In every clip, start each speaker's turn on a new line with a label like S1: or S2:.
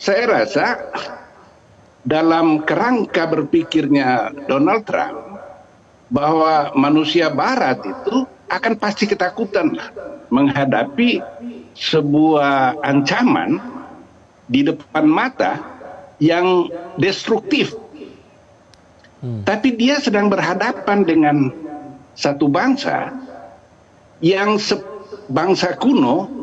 S1: Saya rasa dalam kerangka berpikirnya Donald Trump bahwa manusia Barat itu akan pasti ketakutan menghadapi sebuah ancaman di depan mata yang destruktif. Tapi dia sedang berhadapan dengan satu bangsa yang bangsa kuno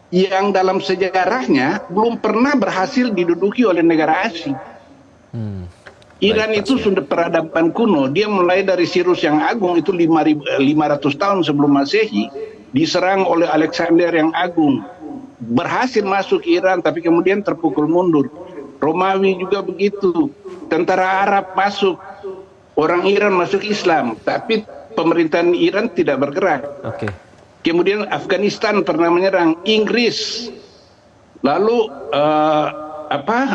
S1: yang dalam sejarahnya belum pernah berhasil diduduki oleh negara asing. Iran itu sudah peradaban kuno. Dia mulai dari Cyrus yang Agung itu 500 tahun sebelum Masehi diserang oleh Alexander yang Agung. Berhasil masuk Iran tapi kemudian terpukul mundur. Romawi juga begitu. Tentara Arab masuk, orang Iran masuk Islam, tapi pemerintahan Iran tidak bergerak. Kemudian Afghanistan pernah menyerang, Inggris, lalu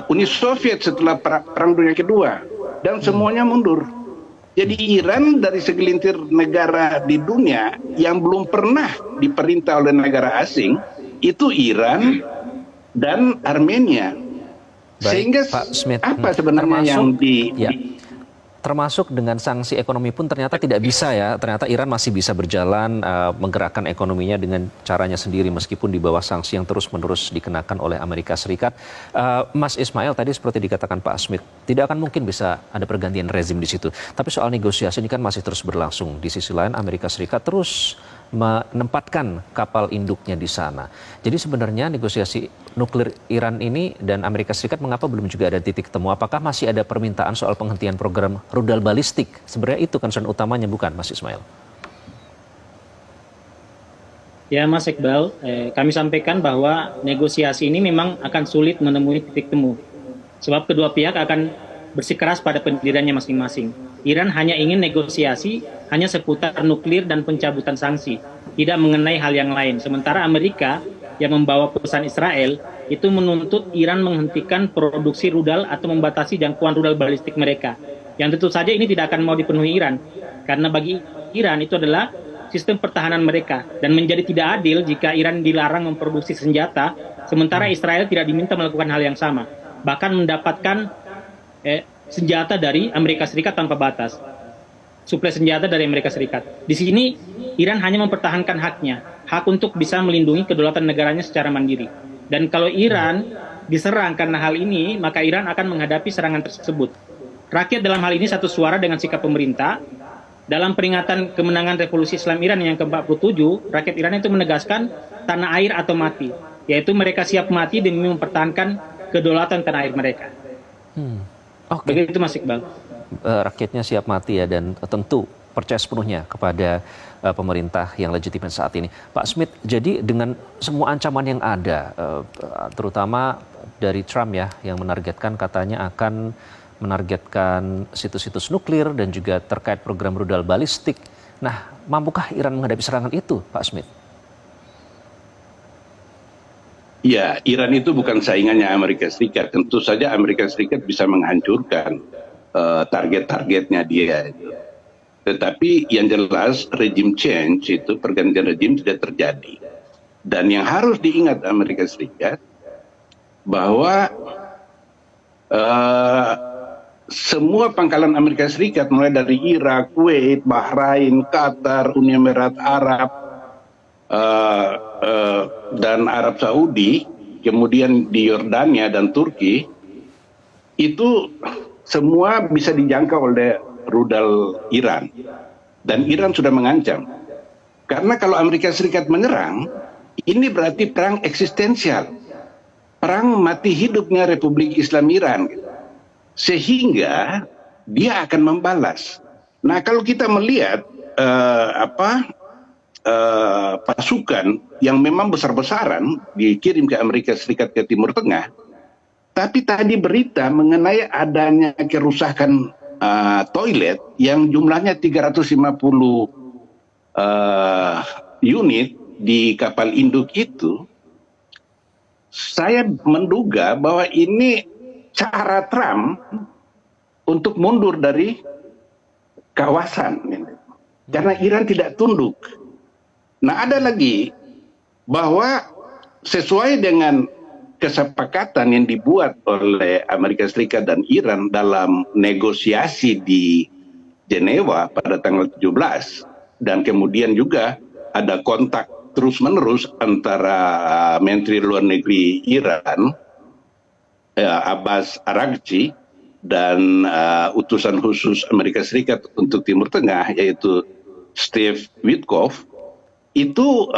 S1: Uni Soviet setelah Perang Dunia Kedua, dan semuanya mundur. Jadi Iran dari segelintir negara di dunia yang belum pernah diperintah oleh negara asing, itu Iran dan Armenia. Sehingga
S2: Pak Smith,
S1: apa sebenarnya
S2: termasuk dengan sanksi ekonomi pun ternyata tidak bisa ya. Ternyata Iran masih bisa berjalan menggerakkan ekonominya dengan caranya sendiri meskipun di bawah sanksi yang terus-menerus dikenakan oleh Amerika Serikat. Mas Ismail tadi seperti dikatakan Pak Smith, tidak akan mungkin bisa ada pergantian rezim di situ. Tapi soal negosiasi ini kan masih terus berlangsung. Di sisi lain Amerika Serikat terus menempatkan kapal induknya di sana. Jadi sebenarnya negosiasi nuklir Iran ini dan Amerika Serikat mengapa belum juga ada titik temu? Apakah masih ada permintaan soal penghentian program rudal balistik? Sebenarnya itu concern utamanya bukan, Mas Ismail?
S3: Ya Mas Iqbal, kami sampaikan bahwa negosiasi ini memang akan sulit menemui titik temu. Sebab kedua pihak akan bersikeras pada pendiriannya masing-masing. Iran hanya ingin negosiasi hanya seputar nuklir dan pencabutan sanksi, tidak mengenai hal yang lain. Sementara Amerika yang membawa pesan Israel itu menuntut Iran menghentikan produksi rudal atau membatasi jangkauan rudal balistik mereka. Yang tentu saja ini tidak akan mau dipenuhi Iran, karena bagi Iran itu adalah sistem pertahanan mereka, dan menjadi tidak adil jika Iran dilarang memproduksi senjata, sementara Israel tidak diminta melakukan hal yang sama, bahkan mendapatkan senjata dari Amerika Serikat tanpa batas, suplai senjata dari Amerika Serikat. Di sini Iran hanya mempertahankan hak untuk bisa melindungi kedaulatan negaranya secara mandiri. Dan kalau Iran diserang karena hal ini, maka Iran akan menghadapi serangan tersebut. Rakyat dalam hal ini satu suara dengan sikap pemerintah. Dalam peringatan kemenangan Revolusi Islam Iran yang ke-47, rakyat Iran itu menegaskan tanah air atau mati, yaitu mereka siap mati demi mempertahankan kedaulatan tanah air mereka. Begitu Mas Iqbal.
S2: Rakyatnya siap mati ya, dan tentu percaya sepenuhnya kepada pemerintah yang legitimate saat ini. Pak Smith, jadi dengan semua ancaman yang ada, terutama dari Trump ya, yang menargetkan katanya akan menargetkan situs-situs nuklir dan juga terkait program rudal balistik. Nah, mampukah Iran menghadapi serangan itu, Pak Smith?
S1: Ya, Iran itu bukan saingannya Amerika Serikat. Tentu saja Amerika Serikat bisa menghancurkan target-targetnya dia. Tetapi yang jelas regime change itu, pergantian regime tidak terjadi. Dan yang harus diingat Amerika Serikat bahwa semua pangkalan Amerika Serikat mulai dari Irak, Kuwait, Bahrain, Qatar, Uni Emirat Arab, dan Arab Saudi, kemudian di Yordania dan Turki, itu semua bisa dijangkau oleh rudal Iran. Dan Iran sudah mengancam. Karena kalau Amerika Serikat menyerang, ini berarti perang eksistensial. Perang mati hidupnya Republik Islam Iran. Sehingga dia akan membalas. Nah, kalau kita melihat pasukan yang memang besar-besaran dikirim ke Amerika Serikat ke Timur Tengah, tapi tadi berita mengenai adanya kerusakan toilet yang jumlahnya 350 unit di kapal induk itu, saya menduga bahwa ini cara Trump untuk mundur dari kawasan, karena Iran tidak tunduk. Nah, ada lagi bahwa sesuai dengan kesepakatan yang dibuat oleh Amerika Serikat dan Iran dalam negosiasi di Jenewa pada tanggal 17, dan kemudian juga ada kontak terus-menerus antara Menteri Luar Negeri Iran Abbas Araghchi dan utusan khusus Amerika Serikat untuk Timur Tengah yaitu Steve Witkoff, itu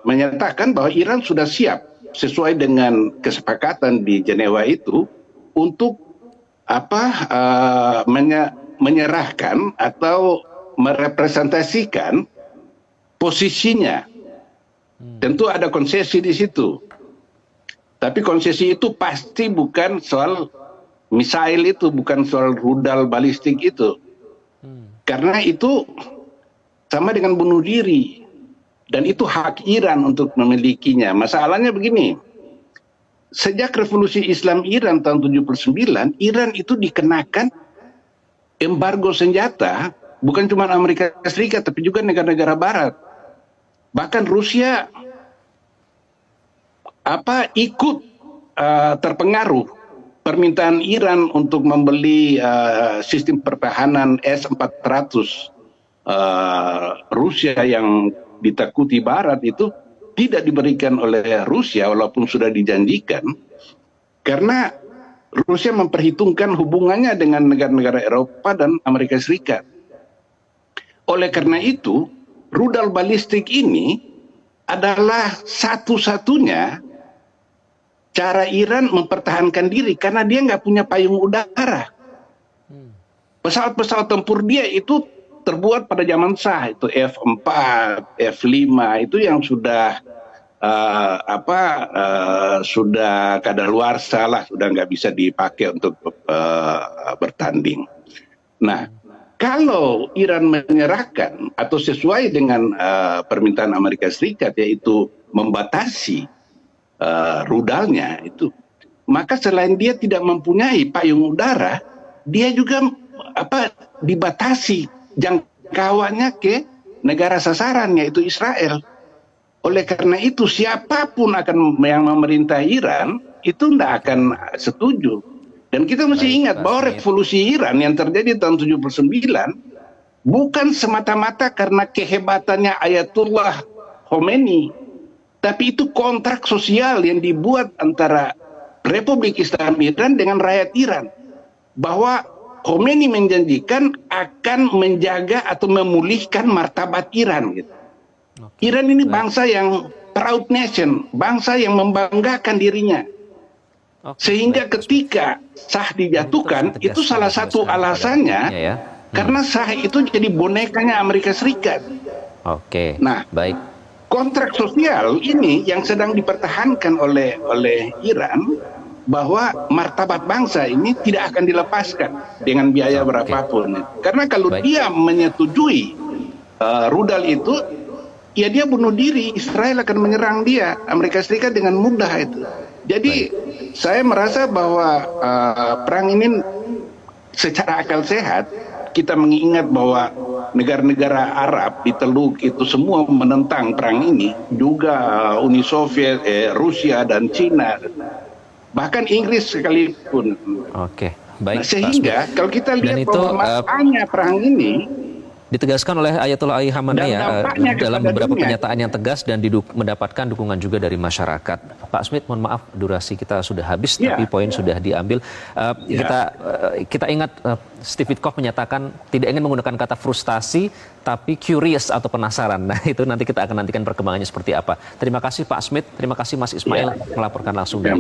S1: menyatakan bahwa Iran sudah siap sesuai dengan kesepakatan di Jenewa itu untuk menyerahkan atau merepresentasikan posisinya. Tentu ada konsesi di situ. Tapi konsesi itu pasti bukan soal misail itu, bukan soal rudal balistik itu. Karena itu sama dengan bunuh diri. Dan itu hak Iran untuk memilikinya. Masalahnya begini, sejak revolusi Islam Iran tahun 79, Iran itu dikenakan embargo senjata, bukan cuma Amerika Serikat, tapi juga negara-negara Barat. Bahkan Rusia ikut terpengaruh permintaan Iran untuk membeli sistem pertahanan S-400 Rusia yang ditakuti Barat itu tidak diberikan oleh Rusia walaupun sudah dijanjikan, karena Rusia memperhitungkan hubungannya dengan negara-negara Eropa dan Amerika Serikat. Oleh karena itu, rudal balistik ini adalah satu-satunya cara Iran mempertahankan diri, karena dia nggak punya payung udara. Pesawat-pesawat tempur dia itu terbuat pada zaman Shah, itu F4, F5, itu yang sudah sudah kadaluarsa lah, sudah nggak bisa dipakai untuk bertanding. Nah, kalau Iran menyerahkan atau sesuai dengan permintaan Amerika Serikat, yaitu membatasi rudalnya itu, maka selain dia tidak mempunyai payung udara, dia juga dibatasi jangkauannya ke negara sasaran, yaitu Israel. Oleh karena itu, siapapun yang memerintah Iran itu tidak akan setuju. Dan kita mesti ingat bahwa revolusi Iran yang terjadi tahun 79 bukan semata-mata karena kehebatannya Ayatullah Khomeini, tapi itu kontrak sosial yang dibuat antara Republik Islam Iran dengan rakyat Iran, bahwa Khomeini menjanjikan akan menjaga atau memulihkan martabat Iran. Gitu. Iran ini bangsa yang proud nation, bangsa yang membanggakan dirinya. Sehingga ketika Shah dijatuhkan, itu salah satu alasannya karena Shah itu jadi bonekanya Amerika Serikat. Nah, baik. Kontrak sosial ini yang sedang dipertahankan oleh Iran, bahwa martabat bangsa ini tidak akan dilepaskan dengan biaya berapapun. Karena kalau dia menyetujui rudal itu, ya dia bunuh diri, Israel akan menyerang dia, Amerika Serikat dengan mudah itu. Jadi saya merasa bahwa perang ini secara akal sehat, kita mengingat bahwa negara-negara Arab di Teluk itu semua menentang perang ini, juga Uni Soviet, Rusia dan Cina, bahkan Inggris sekalipun. Baik. Nah, sehingga kalau kita lihat bahwa makanya perang ini
S2: ditegaskan oleh Ayatollah Ali Khamenei dalam beberapa pernyataan yang tegas dan mendapatkan dukungan juga dari masyarakat. Pak Smith, mohon maaf durasi kita sudah habis, tapi poin sudah diambil. Kita ingat Steve Witkoff menyatakan tidak ingin menggunakan kata frustasi, tapi curious atau penasaran. Nah, itu nanti kita akan nantikan perkembangannya seperti apa. Terima kasih Pak Smith, terima kasih Mas Ismail melaporkan langsung dari